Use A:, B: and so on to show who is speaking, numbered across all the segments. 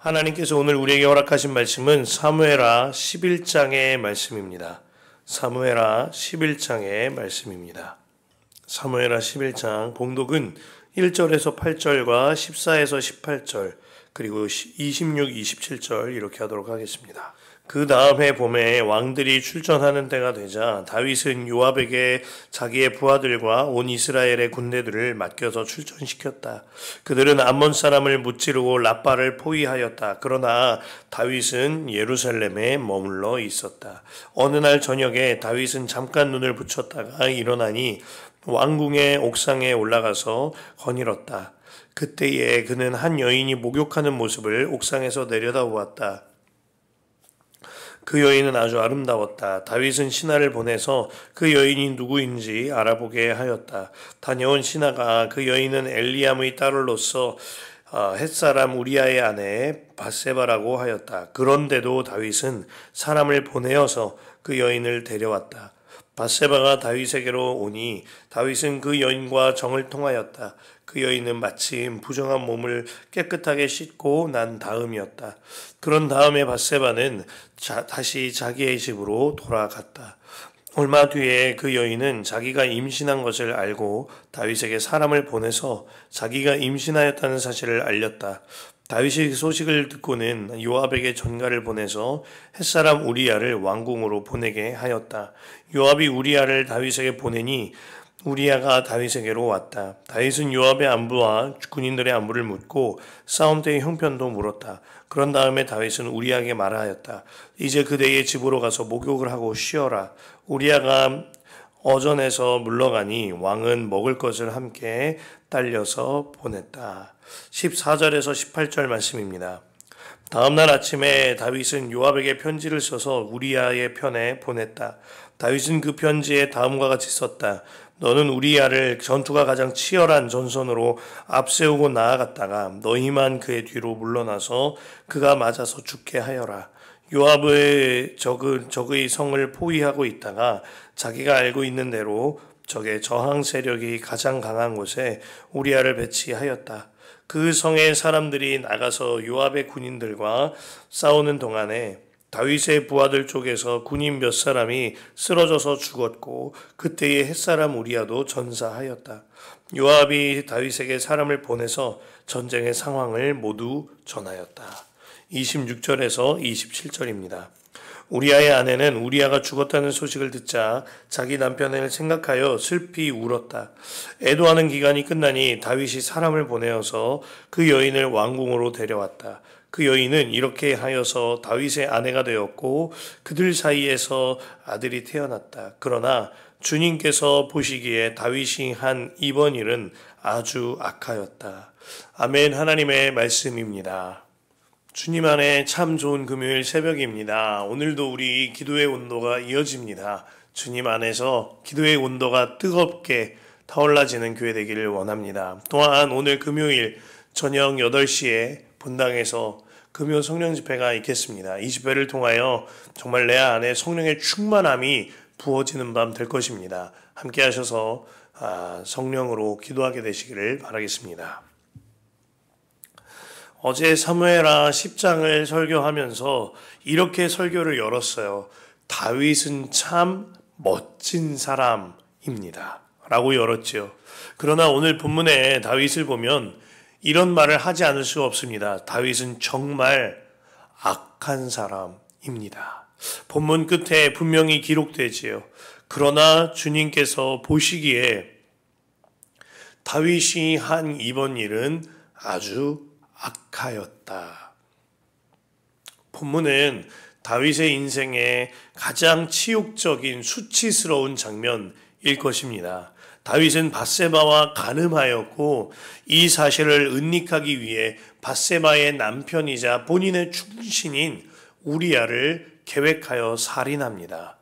A: 하나님께서 오늘 우리에게 허락하신 말씀은 사무엘하 11장의 말씀입니다. 사무엘하 11장의 말씀입니다. 사무엘하 11장 봉독은 1절에서 8절과 14에서 18절 그리고 26, 27절 이렇게 하도록 하겠습니다. 그 다음 해 봄에 왕들이 출전하는 때가 되자 다윗은 요압에게 자기의 부하들과 온 이스라엘의 군대들을 맡겨서 출전시켰다. 그들은 암몬 사람을 무찌르고 라빠를 포위하였다. 그러나 다윗은 예루살렘에 머물러 있었다. 어느 날 저녁에 다윗은 잠깐 눈을 붙였다가 일어나니 왕궁의 옥상에 올라가서 거닐었다. 그때에 그는 한 여인이 목욕하는 모습을 옥상에서 내려다보았다. 그 여인은 아주 아름다웠다. 다윗은 신하를 보내서 그 여인이 누구인지 알아보게 하였다. 다녀온 신하가 그 여인은 엘리암의 딸로서 햇사람 우리아의 아내 밧세바라고 하였다. 그런데도 다윗은 사람을 보내어서 그 여인을 데려왔다. 밧세바가 다윗에게로 오니 다윗은 그 여인과 정을 통하였다. 그 여인은 마침 부정한 몸을 깨끗하게 씻고 난 다음이었다. 그런 다음에 밧세바는 다시 자기의 집으로 돌아갔다. 얼마 뒤에 그 여인은 자기가 임신한 것을 알고 다윗에게 사람을 보내서 자기가 임신하였다는 사실을 알렸다. 다윗이 그 소식을 듣고는 요압에게 전가를 보내서 햇사람 우리아를 왕궁으로 보내게 하였다. 요압이 우리아를 다윗에게 보내니 우리아가 다윗에게로 왔다. 다윗은 요압의 안부와 군인들의 안부를 묻고 싸움 때의 형편도 물었다. 그런 다음에 다윗은 우리아에게 말하였다. 이제 그대의 집으로 가서 목욕을 하고 쉬어라. 우리아가 어전에서 물러가니 왕은 먹을 것을 함께 딸려서 보냈다. 14절에서 18절 말씀입니다. 다음날 아침에 다윗은 요압에게 편지를 써서 우리아의 편에 보냈다. 다윗은 그 편지에 다음과 같이 썼다. 너는 우리아를 전투가 가장 치열한 전선으로 앞세우고 나아갔다가 너희만 그의 뒤로 물러나서 그가 맞아서 죽게 하여라. 요압의 적의 성을 포위하고 있다가 자기가 알고 있는 대로 적의 저항 세력이 가장 강한 곳에 우리아를 배치하였다. 그 성의 사람들이 나가서 요압의 군인들과 싸우는 동안에 다윗의 부하들 쪽에서 군인 몇 사람이 쓰러져서 죽었고 그때의 햇사람 우리아도 전사하였다. 요압이 다윗에게 사람을 보내서 전쟁의 상황을 모두 전하였다. 26절에서 27절입니다. 우리아의 아내는 우리아가 죽었다는 소식을 듣자 자기 남편을 생각하여 슬피 울었다. 애도하는 기간이 끝나니 다윗이 사람을 보내어서 그 여인을 왕궁으로 데려왔다. 그 여인은 이렇게 하여서 다윗의 아내가 되었고 그들 사이에서 아들이 태어났다. 그러나 주님께서 보시기에 다윗이 한 이번 일은 아주 악하였다. 아멘. 하나님의 말씀입니다. 주님 안에 참 좋은 금요일 새벽입니다. 오늘도 우리 기도의 온도가 이어집니다. 주님 안에서 기도의 온도가 뜨겁게 타올라지는 교회 되기를 원합니다. 또한 오늘 금요일 저녁 8시에 본당에서 금요 성령 집회가 있겠습니다. 이 집회를 통하여 정말 내 안에 성령의 충만함이 부어지는 밤 될 것입니다. 함께 하셔서 성령으로 기도하게 되시기를 바라겠습니다. 어제 사무엘하 10장을 설교하면서 이렇게 설교를 열었어요. 다윗은 참 멋진 사람입니다. 라고 열었죠. 그러나 오늘 본문에 다윗을 보면 이런 말을 하지 않을 수 없습니다. 다윗은 정말 악한 사람입니다. 본문 끝에 분명히 기록되지요. 그러나 주님께서 보시기에 다윗이 한 이번 일은 아주 악하였다. 본문은 다윗의 인생의 가장 치욕적인 수치스러운 장면일 것입니다. 다윗은 밧세바와 간음하였고 이 사실을 은닉하기 위해 밧세바의 남편이자 본인의 충신인 우리아를 계획하여 살인합니다.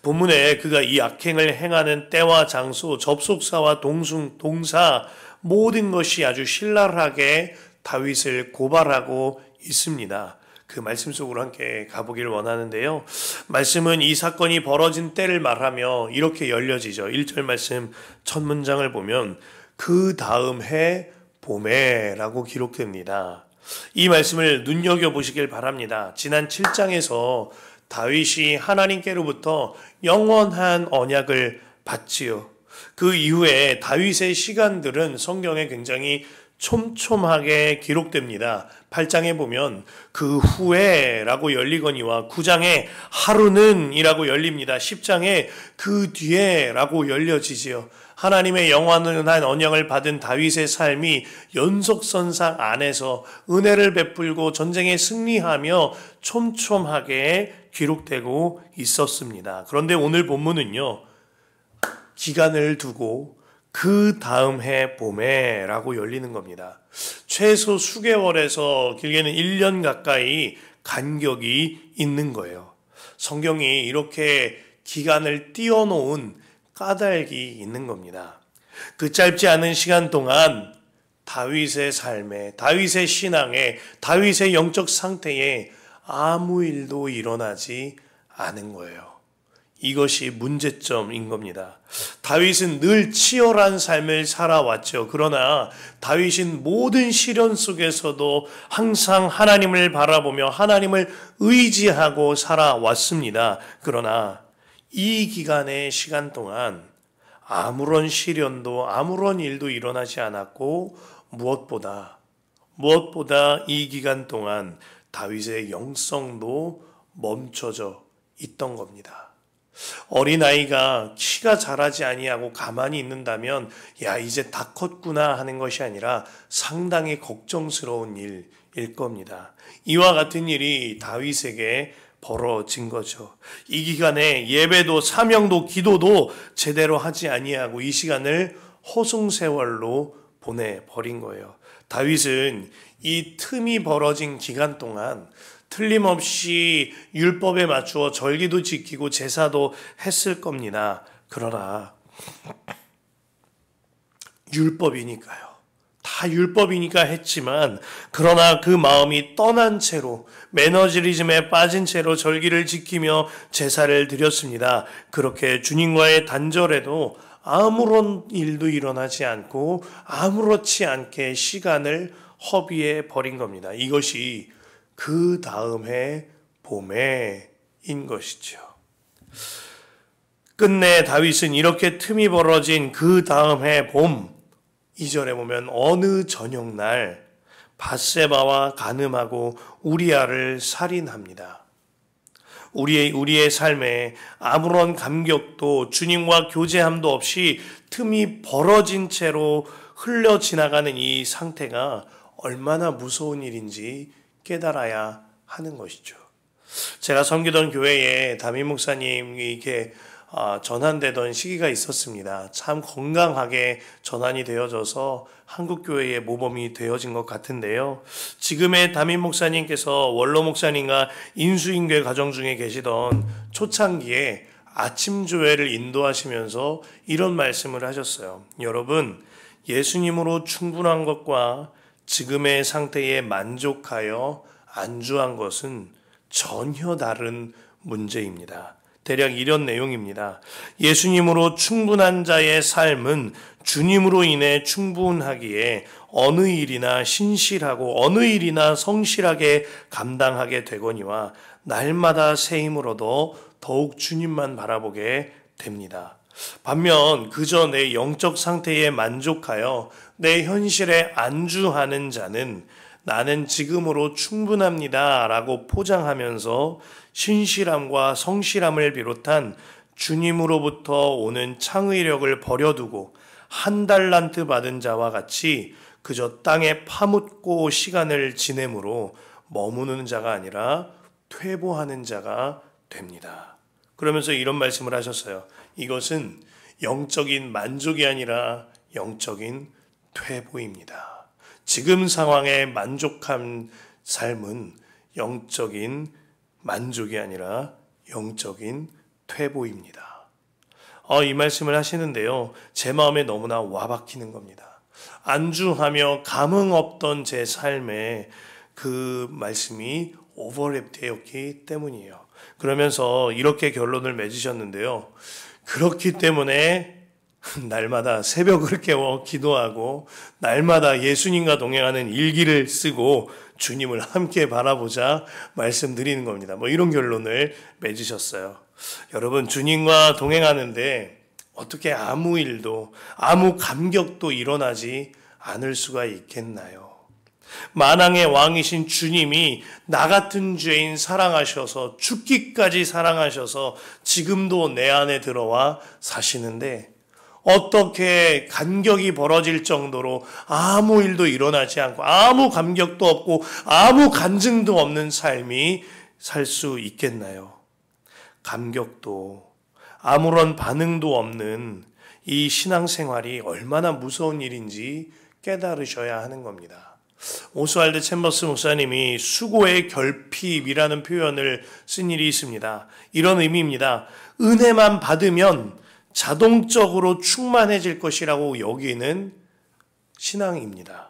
A: 본문에 그가 이 악행을 행하는 때와 장소, 접속사와 동사 모든 것이 아주 신랄하게 다윗을 고발하고 있습니다. 그 말씀 속으로 함께 가보기를 원하는데요. 말씀은 이 사건이 벌어진 때를 말하며 이렇게 열려지죠. 1절 말씀 첫 문장을 보면 그 다음 해 봄에 라고 기록됩니다. 이 말씀을 눈여겨보시길 바랍니다. 지난 7장에서 다윗이 하나님께로부터 영원한 언약을 받지요. 그 이후에 다윗의 시간들은 성경에 굉장히 촘촘하게 기록됩니다. 8장에 보면 그 후에라고 열리거니와 9장에 하루는 이라고 열립니다. 10장에 그 뒤에라고 열려지지요. 하나님의 영원한 언약을 받은 다윗의 삶이 연속선상 안에서 은혜를 베풀고 전쟁에 승리하며 촘촘하게 기록되고 있었습니다. 그런데 오늘 본문은요, 기간을 두고 그 다음 해 봄에라고 열리는 겁니다. 최소 수개월에서 길게는 1년 가까이 간격이 있는 거예요. 성경이 이렇게 기간을 띄워놓은 까닭이 있는 겁니다. 그 짧지 않은 시간 동안 다윗의 삶에, 다윗의 신앙에, 다윗의 영적 상태에 아무 일도 일어나지 않은 거예요. 이것이 문제점인 겁니다. 다윗은 늘 치열한 삶을 살아왔죠. 그러나 다윗은 모든 시련 속에서도 항상 하나님을 바라보며 하나님을 의지하고 살아왔습니다. 그러나 이 기간의 시간 동안 아무런 시련도 아무런 일도 일어나지 않았고 무엇보다 이 기간 동안 다윗의 영성도 멈춰져 있던 겁니다. 어린아이가 키가 자라지 아니하고 가만히 있는다면 야 이제 다 컸구나 하는 것이 아니라 상당히 걱정스러운 일일 겁니다. 이와 같은 일이 다윗에게 벌어진 거죠. 이 기간에 예배도 사명도 기도도 제대로 하지 아니하고 이 시간을 허송세월로 보내버린 거예요. 다윗은 이 틈이 벌어진 기간 동안 틀림없이 율법에 맞추어 절기도 지키고 제사도 했을 겁니다. 그러나 율법이니까요. 다 율법이니까 했지만 그러나 그 마음이 떠난 채로 매너지리즘에 빠진 채로 절기를 지키며 제사를 드렸습니다. 그렇게 주님과의 단절에도 아무런 일도 일어나지 않고 아무렇지 않게 시간을 허비해 버린 겁니다. 이것이 그 다음 해 봄에인 것이죠. 끝내 다윗은 이렇게 틈이 벌어진 그 다음 해 봄 2절에 보면 어느 저녁날 밧세바와 간음하고 우리아를 살인합니다. 우리의 삶에 아무런 감격도 주님과 교제함도 없이 틈이 벌어진 채로 흘러 지나가는 이 상태가 얼마나 무서운 일인지 깨달아야 하는 것이죠. 제가 섬기던 교회에 담임 목사님이 이렇게 전환되던 시기가 있었습니다. 참 건강하게 전환이 되어져서 한국교회의 모범이 되어진 것 같은데요. 지금의 담임 목사님께서 원로 목사님과 인수인계 과정 중에 계시던 초창기에 아침 조회를 인도하시면서 이런 말씀을 하셨어요. 여러분, 예수님으로 충분한 것과 지금의 상태에 만족하여 안주한 것은 전혀 다른 문제입니다. 대략 이런 내용입니다. 예수님으로 충분한 자의 삶은 주님으로 인해 충분하기에 어느 일이나 신실하고 어느 일이나 성실하게 감당하게 되거니와 날마다 새 힘으로도 더욱 주님만 바라보게 됩니다. 반면 그저 내 영적 상태에 만족하여 내 현실에 안주하는 자는 나는 지금으로 충분합니다 라고 포장하면서 신실함과 성실함을 비롯한 주님으로부터 오는 창의력을 버려두고 한 달란트 받은 자와 같이 그저 땅에 파묻고 시간을 지내므로 머무는 자가 아니라 퇴보하는 자가 됩니다. 그러면서 이런 말씀을 하셨어요. 이것은 영적인 만족이 아니라 영적인 퇴보입니다. 지금 상황에 만족한 삶은 영적인 만족이 아니라 영적인 퇴보입니다. 이 말씀을 하시는데요. 제 마음에 너무나 와박히는 겁니다. 안주하며 감흥 없던 제 삶에 그 말씀이 오버랩되었기 때문이에요. 그러면서 이렇게 결론을 맺으셨는데요. 그렇기 때문에 날마다 새벽을 깨워 기도하고 날마다 예수님과 동행하는 일기를 쓰고 주님을 함께 바라보자 말씀드리는 겁니다. 뭐 이런 결론을 맺으셨어요. 여러분, 주님과 동행하는데 어떻게 아무 일도, 아무 감격도 일어나지 않을 수가 있겠나요? 만왕의 왕이신 주님이 나 같은 죄인 사랑하셔서 죽기까지 사랑하셔서 지금도 내 안에 들어와 사시는데 어떻게 간격이 벌어질 정도로 아무 일도 일어나지 않고 아무 감격도 없고 아무 간증도 없는 삶이 살 수 있겠나요? 감격도 아무런 반응도 없는 이 신앙생활이 얼마나 무서운 일인지 깨달으셔야 하는 겁니다. 오스왈드 챔버스 목사님이 수고의 결핍이라는 표현을 쓴 일이 있습니다. 이런 의미입니다. 은혜만 받으면 자동적으로 충만해질 것이라고 여기는 신앙입니다.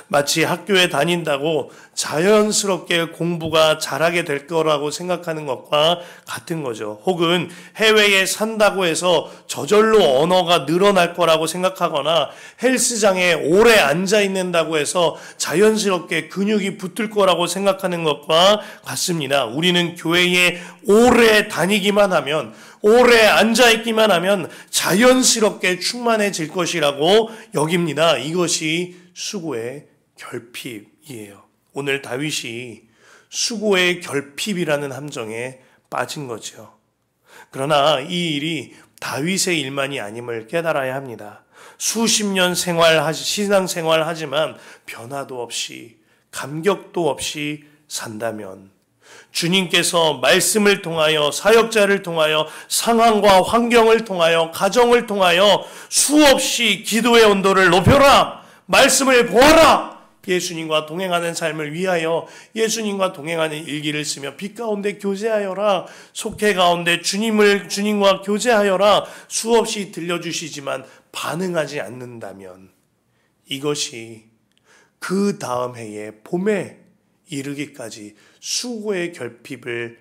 A: 마치 학교에 다닌다고 자연스럽게 공부가 잘하게 될 거라고 생각하는 것과 같은 거죠. 혹은 해외에 산다고 해서 저절로 언어가 늘어날 거라고 생각하거나 헬스장에 오래 앉아 있는다고 해서 자연스럽게 근육이 붙을 거라고 생각하는 것과 같습니다. 우리는 교회에 오래 다니기만 하면, 오래 앉아있기만 하면 자연스럽게 충만해질 것이라고 여깁니다. 이것이 수고의 결핍이에요. 오늘 다윗이 수고의 결핍이라는 함정에 빠진 거죠. 그러나 이 일이 다윗의 일만이 아님을 깨달아야 합니다. 수십 년 신앙생활 하지만 변화도 없이 감격도 없이 산다면 주님께서 말씀을 통하여 사역자를 통하여 상황과 환경을 통하여 가정을 통하여 수없이 기도의 온도를 높여라, 말씀을 보아라, 예수님과 동행하는 삶을 위하여 예수님과 동행하는 일기를 쓰며 빛 가운데 교제하여라, 속해 가운데 주님과 교제하여라 수없이 들려주시지만 반응하지 않는다면 이것이 그 다음 해에 봄에 이르기까지 수고의 결핍을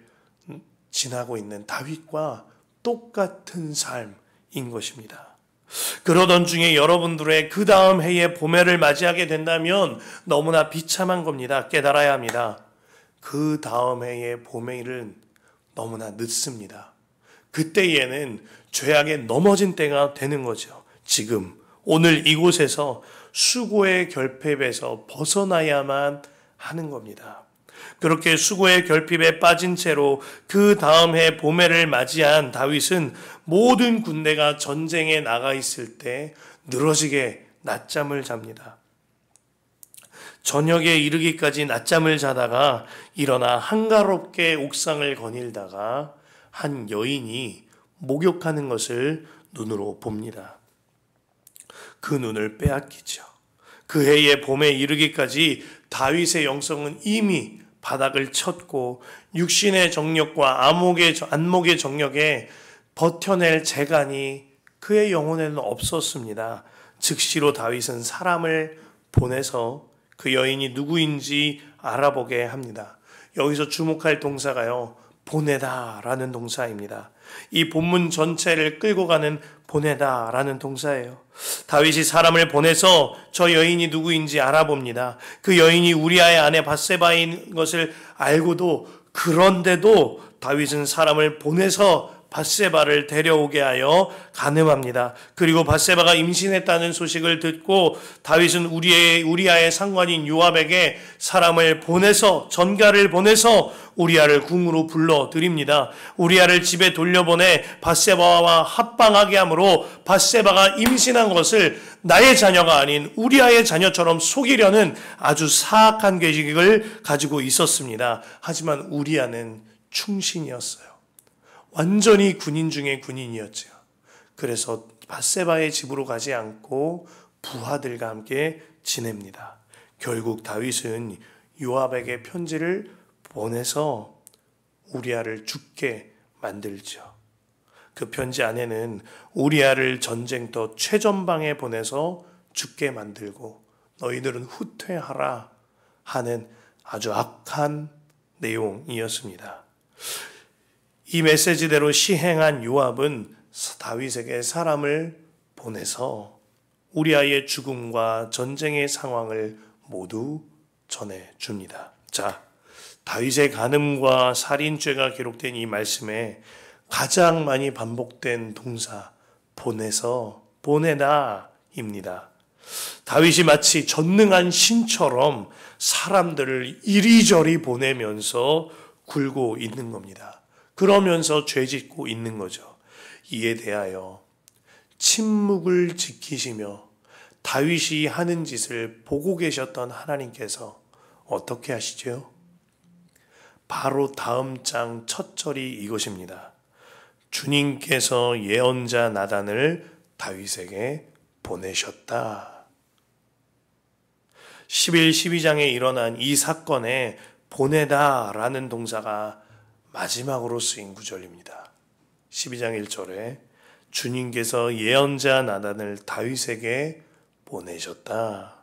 A: 지나고 있는 다윗과 똑같은 삶인 것입니다. 그러던 중에 여러분들의 그 다음 해에 봄해를 맞이하게 된다면 너무나 비참한 겁니다. 깨달아야 합니다. 그 다음 해의 봄해는 너무나 늦습니다. 그때에는 죄악에 넘어진 때가 되는 거죠. 지금 오늘 이곳에서 수고의 결핍에서 벗어나야만 하는 겁니다. 그렇게 수고의 결핍에 빠진 채로 그 다음 해 봄해를 맞이한 다윗은 모든 군대가 전쟁에 나가 있을 때 늘어지게 낮잠을 잡니다. 저녁에 이르기까지 낮잠을 자다가 일어나 한가롭게 옥상을 거닐다가 한 여인이 목욕하는 것을 눈으로 봅니다. 그 눈을 빼앗기죠. 그 해의 봄에 이르기까지 다윗의 영성은 이미 바닥을 쳤고 육신의 정력과 안목의 정력에 버텨낼 재간이 그의 영혼에는 없었습니다. 즉시로 다윗은 사람을 보내서 그 여인이 누구인지 알아보게 합니다. 여기서 주목할 동사가요, 보내다라는 동사입니다. 이 본문 전체를 끌고 가는 보내다라는 동사예요. 다윗이 사람을 보내서 저 여인이 누구인지 알아봅니다. 그 여인이 우리아의 아내 밧세바인 것을 알고도, 그런데도 다윗은 사람을 보내서 밧세바를 데려오게 하여 간음합니다. 그리고 밧세바가 임신했다는 소식을 듣고 다윗은 우리아의 상관인 요압에게 사람을 보내서, 전가를 보내서 우리아를 궁으로 불러들입니다. 우리아를 집에 돌려보내 밧세바와 합방하게 하므로 밧세바가 임신한 것을 나의 자녀가 아닌 우리아의 자녀처럼 속이려는 아주 사악한 계획을 가지고 있었습니다. 하지만 우리아는 충신이었어요. 완전히 군인 중에 군인이었죠. 그래서 밧세바의 집으로 가지 않고 부하들과 함께 지냅니다. 결국 다윗은 요압에게 편지를 보내서 우리아를 죽게 만들죠. 그 편지 안에는 우리아를 전쟁터 최전방에 보내서 죽게 만들고 너희들은 후퇴하라 하는 아주 악한 내용이었습니다. 이 메시지대로 시행한 요압은 다윗에게 사람을 보내서 우리아의 죽음과 전쟁의 상황을 모두 전해줍니다. 자, 다윗의 간음과 살인죄가 기록된 이 말씀에 가장 많이 반복된 동사 보내다입니다. 다윗이 마치 전능한 신처럼 사람들을 이리저리 보내면서 굴고 있는 겁니다. 그러면서 죄짓고 있는 거죠. 이에 대하여 침묵을 지키시며 다윗이 하는 짓을 보고 계셨던 하나님께서 어떻게 하시죠? 바로 다음 장 첫 절이 이것입니다. 주님께서 예언자 나단을 다윗에게 보내셨다. 11, 12장에 일어난 이 사건에 보내다라는 동사가 마지막으로 쓰인 구절입니다. 12장 1절에 주님께서 예언자 나단을 다윗에게 보내셨다.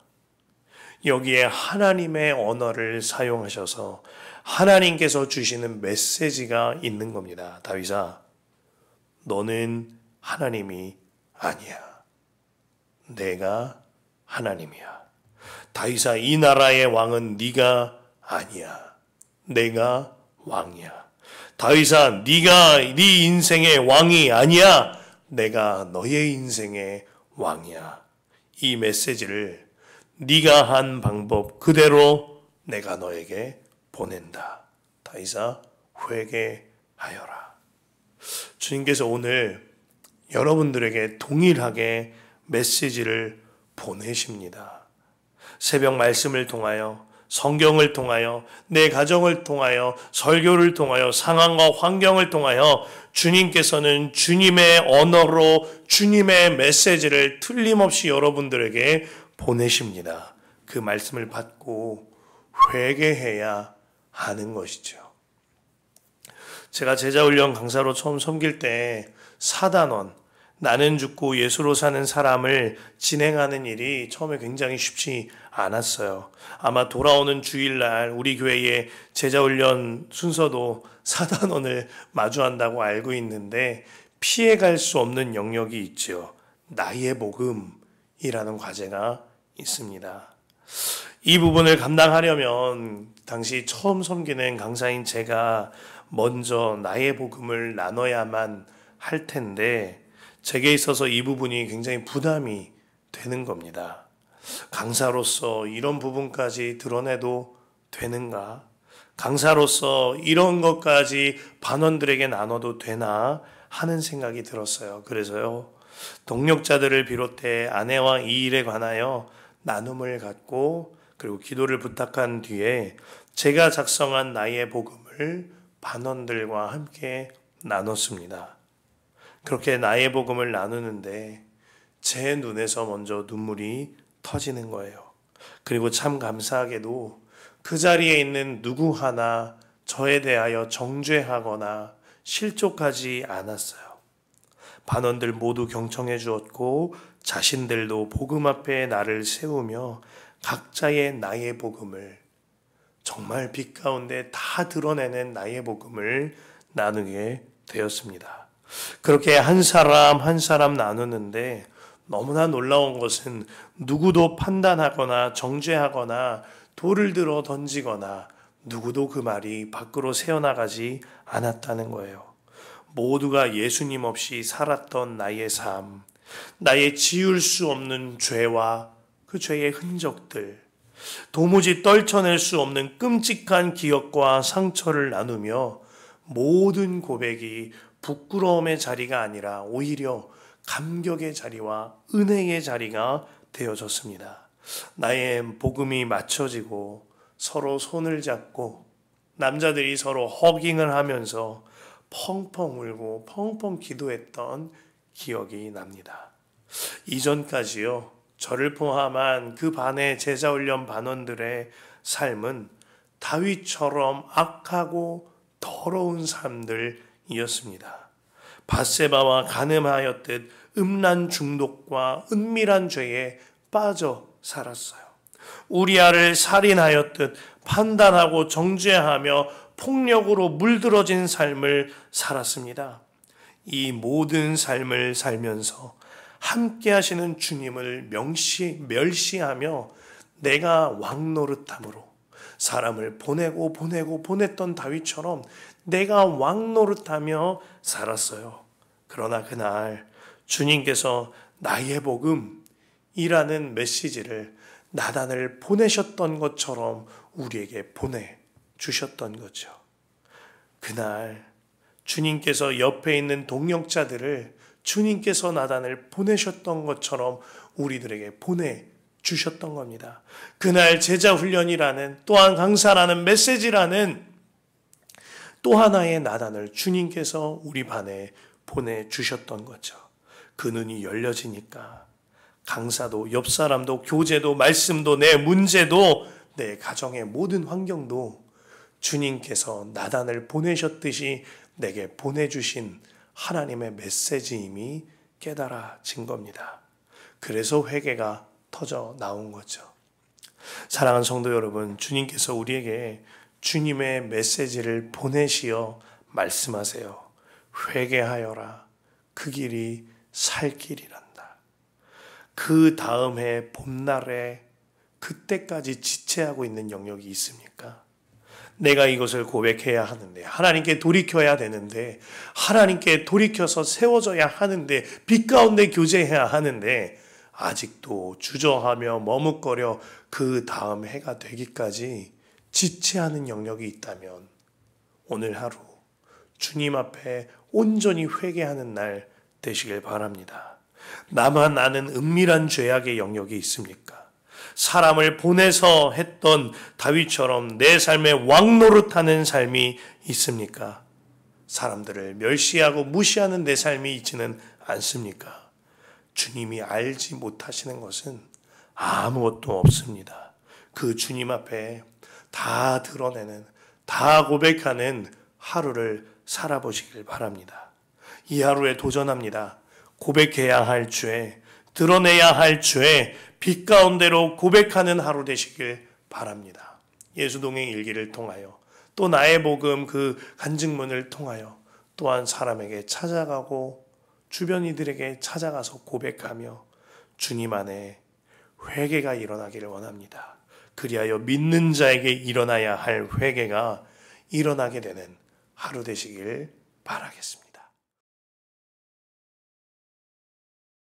A: 여기에 하나님의 언어를 사용하셔서 하나님께서 주시는 메시지가 있는 겁니다. 다윗아, 너는 하나님이 아니야. 내가 하나님이야. 다윗아, 이 나라의 왕은 네가 아니야. 내가 왕이야. 다윗아, 네가 네 인생의 왕이 아니야. 내가 너의 인생의 왕이야. 이 메시지를 네가 한 방법 그대로 내가 너에게 보낸다. 다윗아, 회개하여라. 주님께서 오늘 여러분들에게 동일하게 메시지를 보내십니다. 새벽 말씀을 통하여, 성경을 통하여, 내 가정을 통하여, 설교를 통하여, 상황과 환경을 통하여 주님께서는 주님의 언어로 주님의 메시지를 틀림없이 여러분들에게 보내십니다. 그 말씀을 받고 회개해야 하는 것이죠. 제가 제자훈련 강사로 처음 섬길 때 사단원, 나는 죽고 예수로 사는 사람을 진행하는 일이 처음에 굉장히 쉽지 않았어요. 아마 돌아오는 주일날 우리 교회의 제자훈련 순서도 사단원을 마주한다고 알고 있는데 피해갈 수 없는 영역이 있죠. 나의 복음이라는 과제가 있습니다. 이 부분을 감당하려면 당시 처음 섬기는 강사인 제가 먼저 나의 복음을 나눠야만 할 텐데 제게 있어서 이 부분이 굉장히 부담이 되는 겁니다. 강사로서 이런 부분까지 드러내도 되는가? 강사로서 이런 것까지 반원들에게 나눠도 되나 하는 생각이 들었어요. 그래서요, 동력자들을 비롯해 아내와 이 일에 관하여 나눔을 갖고 그리고 기도를 부탁한 뒤에 제가 작성한 나의 복음을 반원들과 함께 나눴습니다. 그렇게 나의 복음을 나누는데 제 눈에서 먼저 눈물이 터지는 거예요. 그리고 참 감사하게도 그 자리에 있는 누구 하나 저에 대하여 정죄하거나 실족하지 않았어요. 반원들 모두 경청해 주었고 자신들도 복음 앞에 나를 세우며 각자의 나의 복음을, 정말 빛 가운데 다 드러내는 나의 복음을 나누게 되었습니다. 그렇게 한 사람 한 사람 나누는데 너무나 놀라운 것은 누구도 판단하거나 정죄하거나 돌을 들어 던지거나 누구도 그 말이 밖으로 새어나가지 않았다는 거예요. 모두가 예수님 없이 살았던 나의 삶, 나의 지울 수 없는 죄와 그 죄의 흔적들, 도무지 떨쳐낼 수 없는 끔찍한 기억과 상처를 나누며 모든 고백이 부끄러움의 자리가 아니라 오히려 감격의 자리와 은혜의 자리가 되어졌습니다. 나의 복음이 맞춰지고 서로 손을 잡고 남자들이 서로 허깅을 하면서 펑펑 울고 펑펑 기도했던 기억이 납니다. 이전까지요, 저를 포함한 그 반의 제자훈련 반원들의 삶은 다윗처럼 악하고 더러운 삶들이었습니다. 밧세바와 간음하였듯 음란 중독과 은밀한 죄에 빠져 살았어요. 우리아를 살인하였듯 판단하고 정죄하며 폭력으로 물들어진 삶을 살았습니다. 이 모든 삶을 살면서 함께 하시는 주님을 멸시하며 내가 왕 노릇함으로 사람을 보냈던 다윗처럼 내가 왕 노릇하며 살았어요. 그러나 그날 주님께서 나의 복음이라는 메시지를 나단을 보내셨던 것처럼 우리에게 보내주셨던 거죠. 그날 주님께서 옆에 있는 동역자들을 주님께서 나단을 보내셨던 것처럼 우리들에게 보내주셨던 겁니다. 그날 제자훈련이라는, 또한 강사라는, 메시지라는 또 하나의 나단을 주님께서 우리 반에 보내주셨던 거죠. 그 눈이 열려지니까 강사도, 옆 사람도, 교재도, 말씀도, 내 문제도, 내 가정의 모든 환경도 주님께서 나단을 보내셨듯이 내게 보내주신 하나님의 메시지임이 깨달아진 겁니다. 그래서 회개가 터져 나온 거죠. 사랑하는 성도 여러분, 주님께서 우리에게 주님의 메시지를 보내시어 말씀하세요. 회개하여라. 그 길이 살 길이란다. 그 다음 해 봄날에 그때까지 지체하고 있는 영역이 있습니까? 내가 이것을 고백해야 하는데, 하나님께 돌이켜야 되는데, 하나님께 돌이켜서 세워져야 하는데, 빛 가운데 교제해야 하는데 아직도 주저하며 머뭇거려 그 다음 해가 되기까지 지체하는 영역이 있다면 오늘 하루 주님 앞에 온전히 회개하는 날 되시길 바랍니다. 나만 아는 은밀한 죄악의 영역이 있습니까? 사람을 보내서 했던 다윗처럼 내 삶에 왕노릇하는 삶이 있습니까? 사람들을 멸시하고 무시하는 내 삶이 있지는 않습니까? 주님이 알지 못하시는 것은 아무것도 없습니다. 그 주님 앞에 다 드러내는, 다 고백하는 하루를 살아보시길 바랍니다. 이 하루에 도전합니다. 고백해야 할 죄, 드러내야 할 죄, 빛 가운데로 고백하는 하루 되시길 바랍니다. 예수동행 일기를 통하여, 또 나의 복음 그 간증문을 통하여 또한 사람에게 찾아가고 주변 이들에게 찾아가서 고백하며 주님 안에 회개가 일어나기를 원합니다. 그리하여 믿는 자에게 일어나야 할 회개가 일어나게 되는 하루 되시길 바라겠습니다.